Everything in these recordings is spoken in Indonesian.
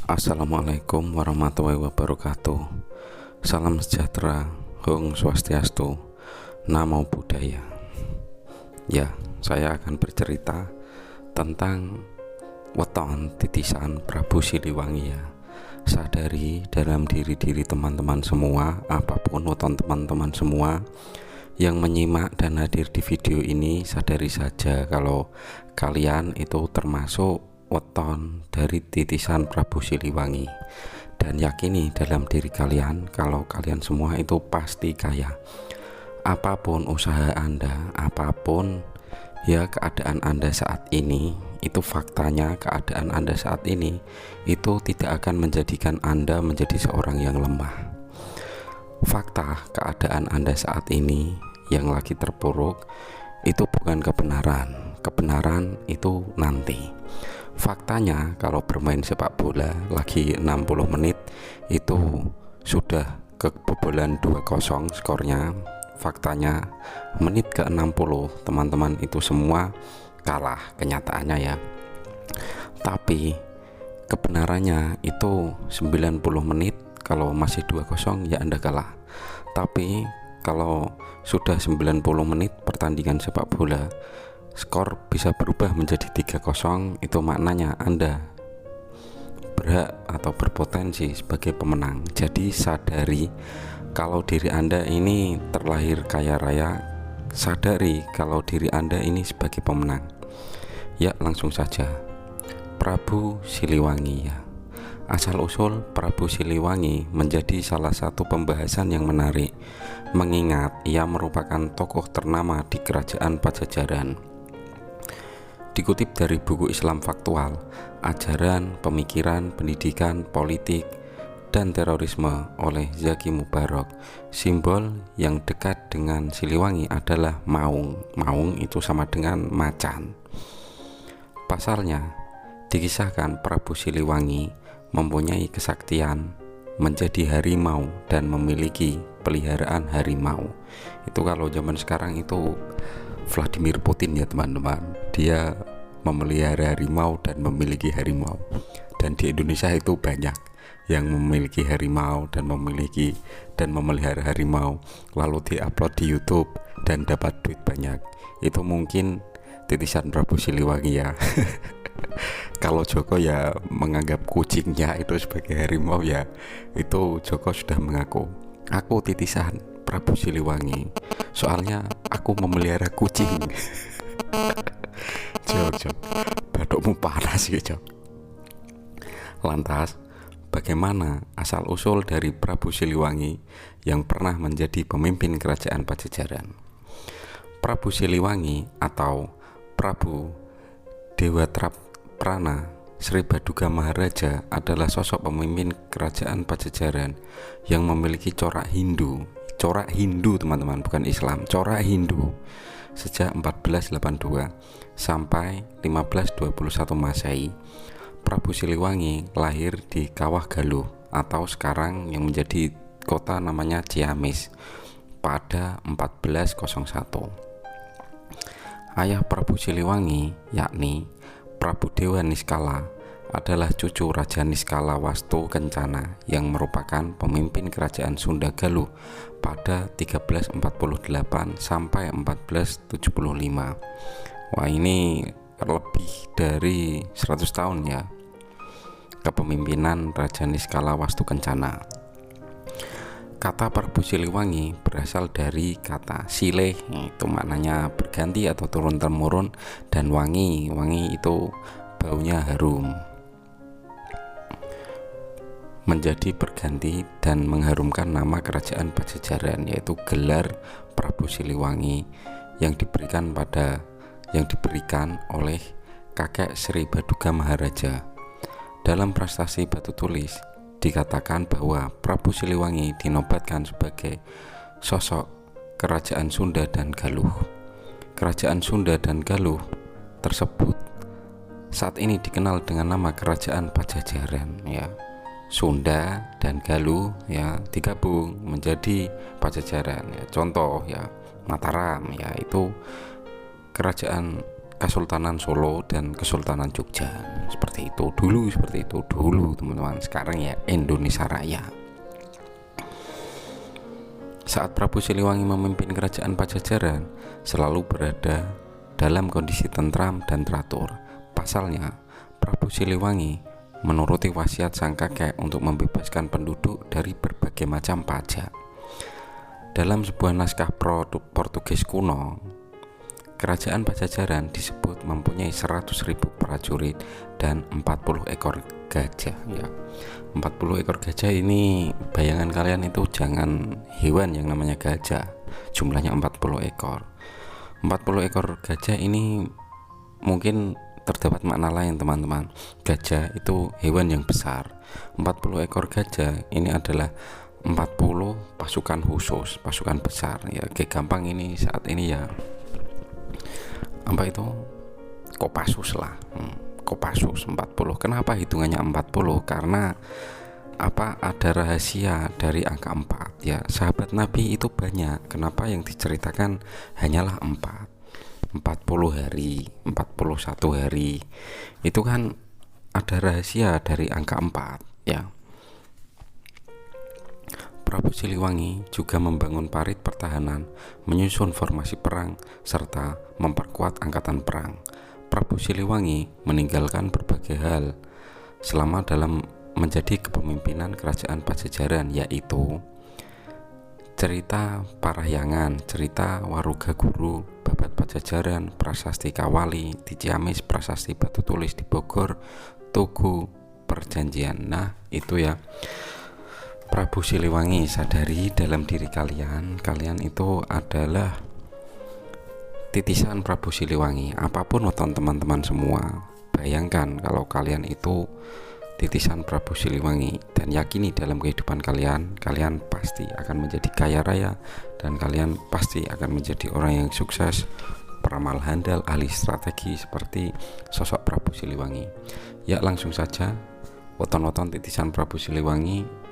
Assalamualaikum warahmatullahi wabarakatuh. Salam sejahtera, Om Swastiastu, Namo Buddhaya. Ya, saya akan bercerita tentang weton titisan Prabu Siliwangi ya. Sadari dalam diri teman-teman semua, apapun weton teman-teman semua yang menyimak dan hadir di video ini, sadari saja kalau kalian itu termasuk weton dari titisan Prabu Siliwangi, dan yakini dalam diri kalian kalau kalian semua itu pasti kaya. Apapun usaha Anda, apapun ya keadaan Anda saat ini, itu faktanya keadaan Anda saat ini itu tidak akan menjadikan Anda menjadi seorang yang lemah. Fakta keadaan Anda saat ini yang lagi terpuruk itu bukan kebenaran. Kebenaran itu nanti. Faktanya kalau bermain sepak bola lagi 60 menit itu sudah kebobolan 2-0 skornya. Faktanya menit ke 60 teman-teman itu semua kalah kenyataannya ya. Tapi kebenarannya itu 90 menit kalau masih 2-0 ya Anda kalah. Tapi kalau sudah 90 menit pertandingan sepak bola skor bisa berubah menjadi 3-0, itu maknanya Anda berhak atau berpotensi sebagai pemenang. Jadi sadari kalau diri Anda ini terlahir kaya raya, sadari kalau diri Anda ini sebagai pemenang. Ya, langsung saja. Prabu Siliwangi ya. Asal usul Prabu Siliwangi menjadi salah satu pembahasan yang menarik, mengingat ia merupakan tokoh ternama di kerajaan Pajajaran. Dikutip dari buku Islam Faktual, Ajaran, Pemikiran, Pendidikan, Politik, dan Terorisme oleh Zaki Mubarok, simbol yang dekat dengan Siliwangi adalah maung. Maung itu sama dengan macan. Pasalnya, dikisahkan Prabu Siliwangi mempunyai kesaktian menjadi harimau dan memiliki peliharaan harimau. Itu kalau zaman sekarang itu Vladimir Putin ya teman-teman, dia memelihara harimau dan memiliki harimau. Dan di Indonesia itu banyak yang memiliki harimau dan memelihara harimau, lalu diupload di YouTube dan dapat duit banyak. Itu mungkin titisan Prabu Siliwangi ya. Kalau Joko ya menganggap kucingnya itu sebagai harimau ya, itu Joko sudah mengaku, aku titisan Prabu Siliwangi, soalnya aku memelihara kucing. Jok, batukmu panas ya Jok. Lantas, bagaimana asal usul dari Prabu Siliwangi yang pernah menjadi pemimpin kerajaan Pajajaran? Prabu Siliwangi atau Prabu Dewatraprana Sri Baduga Maharaja adalah sosok pemimpin kerajaan Pajajaran yang memiliki corak Hindu teman-teman, bukan Islam, corak Hindu sejak 1482 sampai 1521 Masehi. Prabu Siliwangi lahir di Kawah Galuh atau sekarang yang menjadi kota namanya Ciamis pada 1401. Ayah Prabu Siliwangi yakni Prabu Dewa Niskala adalah cucu Raja Niskala Wastu Kencana yang merupakan pemimpin kerajaan Sunda Galuh pada 1348 sampai 1475. Wah, ini lebih dari 100 tahun ya kepemimpinan Raja Niskala Wastu Kencana. Kata Prabu Siliwangi berasal dari kata silih, itu maknanya berganti atau turun-temurun, dan wangi itu baunya harum, menjadi berganti dan mengharumkan nama kerajaan Pajajaran, yaitu gelar Prabu Siliwangi yang diberikan oleh kakek Sri Baduga Maharaja. Dalam prestasi batu tulis dikatakan bahwa Prabu Siliwangi dinobatkan sebagai sosok kerajaan Sunda dan Galuh. Kerajaan Sunda dan Galuh tersebut saat ini dikenal dengan nama kerajaan Pajajaran ya. Sunda dan Galuh ya digabung menjadi Pajajaran ya. Contoh ya Mataram ya, itu kerajaan Kesultanan Solo dan Kesultanan Jogja. Seperti itu dulu teman-teman. Sekarang ya Indonesia Raya. Saat Prabu Siliwangi memimpin kerajaan Pajajaran, selalu berada dalam kondisi tentram dan teratur. Pasalnya, Prabu Siliwangi menuruti wasiat sang kakek untuk membebaskan penduduk dari berbagai macam pajak. Dalam sebuah naskah Portugis kuno, kerajaan Pajajaran disebut mempunyai 100.000 prajurit dan 40 ekor gajah. Ya, 40 ekor gajah ini bayangan kalian itu jangan hewan yang namanya gajah. Jumlahnya 40 ekor. 40 ekor gajah ini mungkin terdapat makna lain teman-teman. Gajah itu hewan yang besar. 40 ekor gajah ini adalah 40 pasukan khusus, pasukan besar. Ya, kayak gampang ini saat ini ya. Apa itu? Kopassus lah. Kopassus 40. Kenapa hitungannya 40? Karena ada rahasia dari angka 4 ya. Sahabat Nabi itu banyak. Kenapa yang diceritakan hanyalah 40 hari, 41 hari. Itu kan ada rahasia dari angka 4 ya. Prabu Siliwangi juga membangun parit pertahanan, menyusun formasi perang, serta memperkuat angkatan perang. Prabu Siliwangi meninggalkan berbagai hal selama dalam menjadi kepemimpinan kerajaan Pajajaran, yaitu cerita Parahyangan, cerita Waruga Guru, Babat Pajajaran, Prasasti Kawali di Ciamis, Prasasti Batu Tulis di Bogor, Tugu Perjanjian. Nah, itu ya. Prabu Siliwangi, sadari dalam diri kalian itu adalah titisan Prabu Siliwangi. Apapun weton teman-teman semua, bayangkan kalau kalian itu titisan Prabu Siliwangi, dan yakini dalam kehidupan kalian pasti akan menjadi kaya raya, dan kalian pasti akan menjadi orang yang sukses, peramal handal, ahli strategi seperti sosok Prabu Siliwangi. Ya, langsung saja, weton-weton titisan Prabu Siliwangi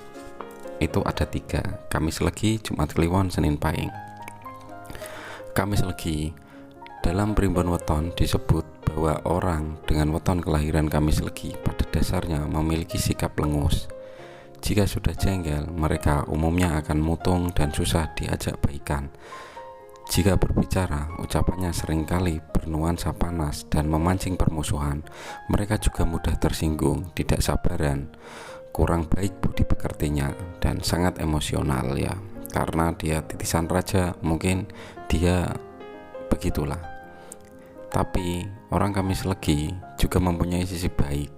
itu ada 3: Kamis Legi, Jumat Kliwon, Senin Pahing. Kamis Legi, dalam primbon weton disebut bahwa orang dengan weton kelahiran Kamis Legi pada dasarnya memiliki sikap lengus. Jika sudah jengkel, mereka umumnya akan mutung dan susah diajak baikan. Jika berbicara, ucapannya seringkali bernuansa panas dan memancing permusuhan. Mereka juga mudah tersinggung, tidak sabaran, kurang baik budi pekertinya, dan sangat emosional ya. Karena dia titisan raja, mungkin dia begitulah. Tapi orang Kamis Legi juga mempunyai sisi baik.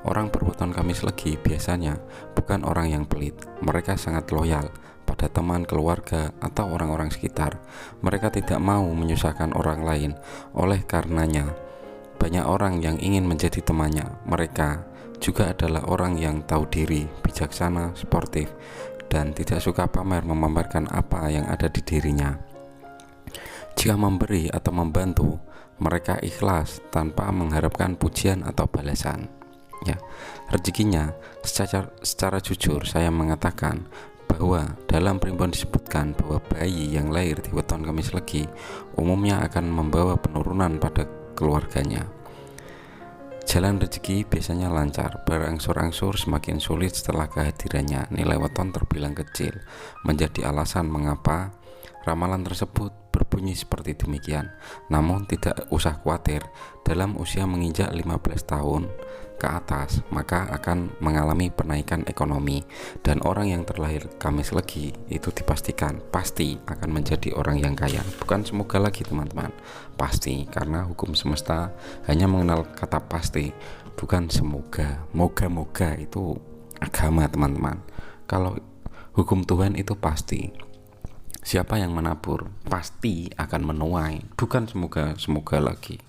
Orang berweton Kamis Legi biasanya bukan orang yang pelit. Mereka sangat loyal pada teman, keluarga, atau orang-orang sekitar. Mereka tidak mau menyusahkan orang lain. Oleh karenanya, banyak orang yang ingin menjadi temannya. Mereka juga adalah orang yang tahu diri, bijaksana, sportif, dan tidak suka memamerkan apa yang ada di dirinya. Jika memberi atau membantu, mereka ikhlas tanpa mengharapkan pujian atau balasan. Ya, rezekinya secara jujur saya mengatakan bahwa dalam primbon disebutkan bahwa bayi yang lahir di weton Kamis Legi umumnya akan membawa penurunan pada keluarganya. Jalan rezeki biasanya lancar, berangsur-angsur semakin sulit setelah kehadirannya. Nilai weton terbilang kecil, menjadi alasan mengapa ramalan tersebut berbunyi seperti demikian. Namun tidak usah khawatir, dalam usia menginjak 15 tahun ke atas maka akan mengalami penaikan ekonomi, dan orang yang terlahir Kamis Legi itu dipastikan pasti akan menjadi orang yang kaya. Bukan semoga lagi teman-teman, pasti, karena hukum semesta hanya mengenal kata pasti, bukan semoga. Moga-moga itu agama teman-teman. Kalau hukum Tuhan itu pasti. Siapa yang menabur pasti akan menuai, bukan semoga lagi.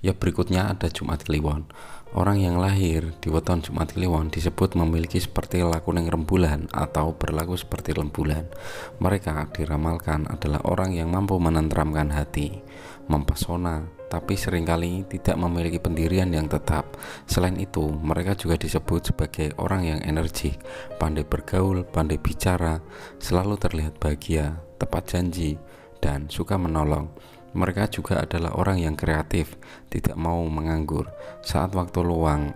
Ya, berikutnya ada Jumat Kliwon. Orang yang lahir di weton Jumat Kliwon disebut memiliki seperti lakuning rembulan atau berlaku seperti rembulan. Mereka diramalkan adalah orang yang mampu menenteramkan hati, mempesona, tapi seringkali tidak memiliki pendirian yang tetap. Selain itu, mereka juga disebut sebagai orang yang energik, pandai bergaul, pandai bicara, selalu terlihat bahagia, tepat janji, dan suka menolong. Mereka juga adalah orang yang kreatif, tidak mau menganggur. Saat waktu luang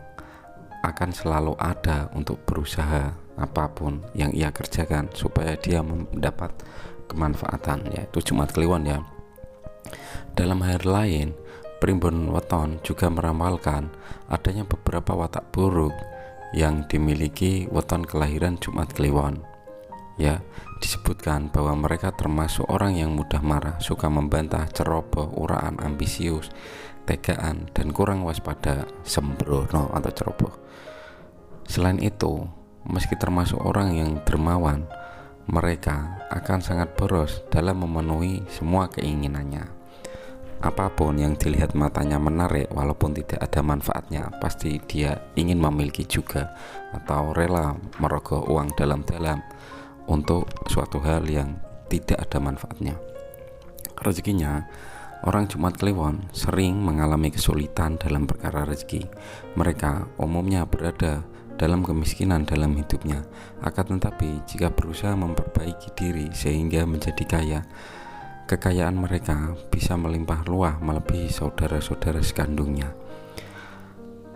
akan selalu ada untuk berusaha apapun yang ia kerjakan supaya dia mendapat kemanfaatan, yaitu Jumat Kliwon ya. Dalam hal lain, Primbon Weton juga meramalkan adanya beberapa watak buruk yang dimiliki weton kelahiran Jumat Kliwon. Ya, disebutkan bahwa mereka termasuk orang yang mudah marah, suka membantah, ceroboh, uraan, ambisius, tegaan, dan kurang waspada, sembrono atau ceroboh. Selain itu, meski termasuk orang yang dermawan, mereka akan sangat boros dalam memenuhi semua keinginannya. Apapun yang dilihat matanya menarik, walaupun tidak ada manfaatnya, pasti dia ingin memiliki juga, atau rela merogoh uang dalam-dalam untuk suatu hal yang tidak ada manfaatnya. Rezekinya, orang Jumat Kliwon sering mengalami kesulitan dalam perkara rezeki. Mereka umumnya berada dalam kemiskinan dalam hidupnya, akan tetapi jika berusaha memperbaiki diri sehingga menjadi kaya, kekayaan mereka bisa melimpah ruah melebihi saudara-saudara sekandungnya.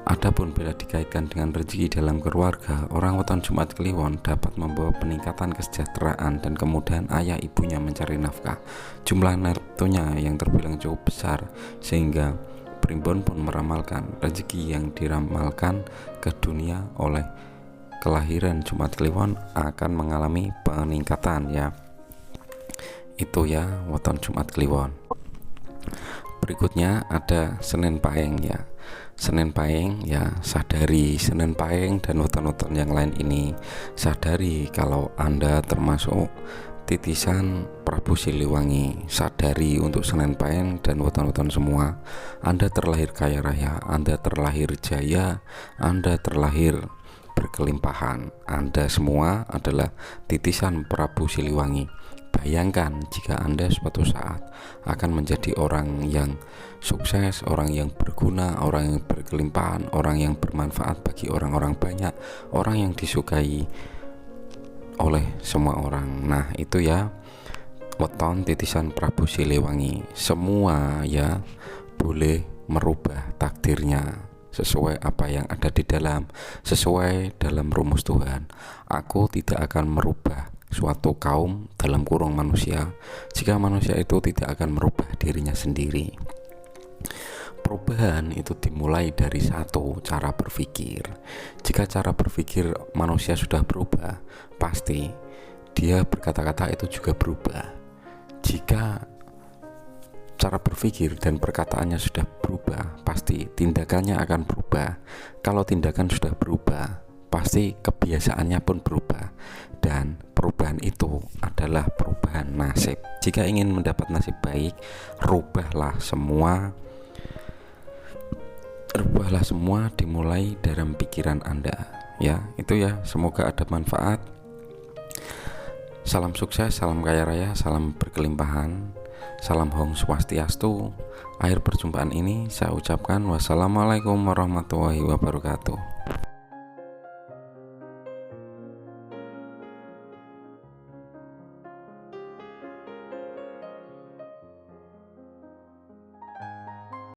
Adapun bila dikaitkan dengan rezeki dalam keluarga, orang weton Jumat Kliwon dapat membawa peningkatan kesejahteraan dan kemudahan ayah ibunya mencari nafkah. Jumlah netonya yang terbilang cukup besar, sehingga Primbon pun meramalkan rezeki yang diramalkan ke dunia oleh kelahiran Jumat Kliwon akan mengalami peningkatan ya. Itu ya weton Jumat Kliwon. Berikutnya ada Senin Pahing ya. Senin Pahing ya, sadari Senin Pahing dan weton-weton yang lain ini, sadari kalau Anda termasuk titisan Prabu Siliwangi. Sadari untuk Senin Pahing dan weton-weton semua, Anda terlahir kaya raya, Anda terlahir jaya, Anda terlahir berkelimpahan. Anda semua adalah titisan Prabu Siliwangi. Bayangkan jika Anda suatu saat akan menjadi orang yang sukses, orang yang berguna, orang yang berkelimpahan, orang yang bermanfaat bagi orang-orang banyak, orang yang disukai oleh semua orang. Nah itu ya weton titisan Prabu Siliwangi. Semua ya boleh merubah takdirnya sesuai apa yang ada di dalam, sesuai dalam rumus Tuhan. Aku tidak akan merubah suatu kaum dalam kurung manusia jika manusia itu tidak akan merubah dirinya sendiri. Perubahan itu dimulai dari satu cara berpikir. Jika cara berpikir manusia sudah berubah, pasti dia berkata-kata itu juga berubah. Jika cara berpikir dan perkataannya sudah berubah, pasti tindakannya akan berubah. Kalau tindakan sudah berubah, pasti kebiasaannya pun berubah. Dan perubahan itu adalah perubahan nasib. Jika ingin mendapat nasib baik, rubahlah semua dimulai dalam pikiran Anda. Ya, itu ya. Semoga ada manfaat. Salam sukses, salam kaya raya, salam berkelimpahan, salam Om Swastiastu. Akhir perjumpaan ini saya ucapkan wassalamualaikum warahmatullahi wabarakatuh.